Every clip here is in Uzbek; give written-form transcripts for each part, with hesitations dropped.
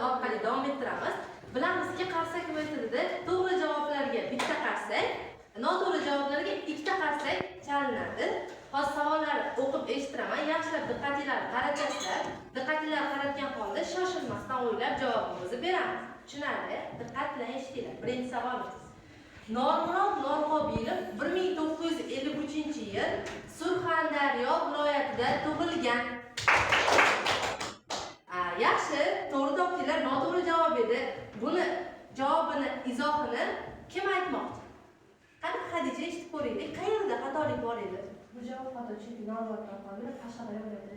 orqali davom ettiramiz. Bilamizki, qarsak metodida to'g'ri javoblarga bitta qarsak, noto'g'ri javoblarga ikkita qarsak chalinadi. Hozir savollarni o'qib eshittiraman. Yaxshilab diqqatinglarni qaratasizlar. Diqqatinglarni qaratgan holda shoshilmasdan o'ylab javobimizni beramiz. Tushunarli? Diqqat bilan eshitinglar. Birinchi savolimiz. Normurod Norqobilov 1953-yil Surxondaryo viloyatida tug'ilgan. Yaxshi, to'g'ri topdinglar. Noto'g'ri javob edi. Buni javobini, izohini kim aytmoqchi? Qani Xadija eshitib ko'raylik. Qayerda xatolik bor edi? Bu javob xato, chunki Norqobilov Qashqadaryo viloyatida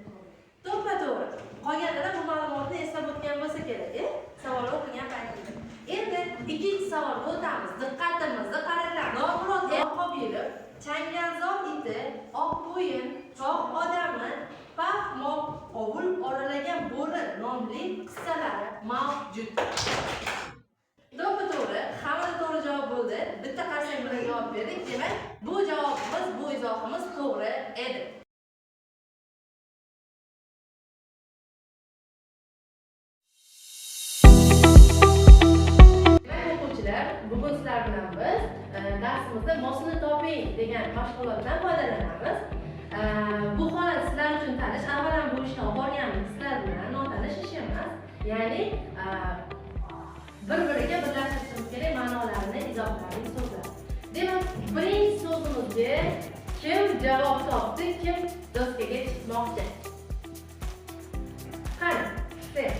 tug'ilgan. To'g'ri. Qolganida bu ma'lumotni eslab o'tgan bo'lsa kerak, savol o'qigan paytida. Endi ikkinchi savolga o'tamiz. Diqqatimizni qaratamiz. Normurod Norqobilov Changalzor iti, Oqbo'yin, Choq odami, Paxmoq, ovul oralagan bo'ri nomli qissalari mavjud. To'g'ri, hamma to'g'ri javob bo'ldi. Bitta qarsak bilan javob berdik. Demak, bu javobimiz, bu izohimiz to'g'ri edi. Bugun sizlar bilan biz darsimizda mosini toping degan mashg'ulotdan foydalanamiz. Bu holat sizlar uchun tanish. Avvalan bu ishni olib borganmiz sizlar bilan notanish ish emas. Ya'ni bir-biriga birlashtirishimiz kerak ma'nolarini, izohlarini, so'zlar. Demak, birinchi so'zimizga kim javob topdi, kim doskaga chiqmoqchi? Qani, sen.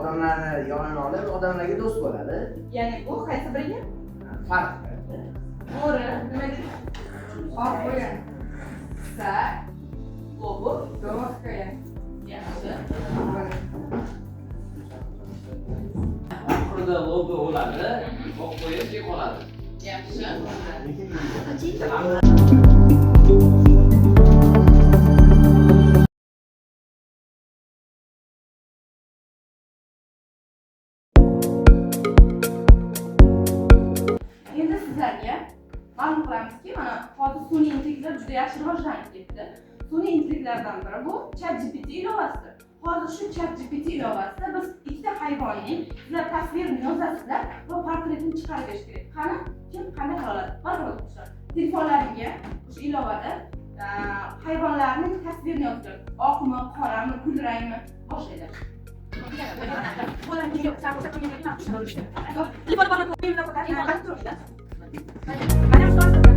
Odamlarni yonini olib, odamlarga do'st bo'ladi. Ya'ni bu qaysi biriga? Farq. Bo'ri, nima deydi? Oq qo'yan. Sa, lobo, do'q qo'yan. Yaxshi. Oxirida lobo bo'ladi, oq qo'yib qoladi. Yaxshi. Ma'lum qilamizki, mana hozir sun'iy intellektlar juda yaxshi rivojlanib ketdi. Sun'iy intellektlardan biri bu ChatGPT ilovasidir. Hozir shu ChatGPT ilovasida biz ikkita hayvonning sizlar tasvirini yozasizlar va portretini chiqarib berish kerak. Qani, kim qanday qila oladi? Barqaror. Telefonlaringga o'sha ilovada hayvonlarning tasvirini yozib, oqmi, qorami, kulrangmi boshlaydi. Telefon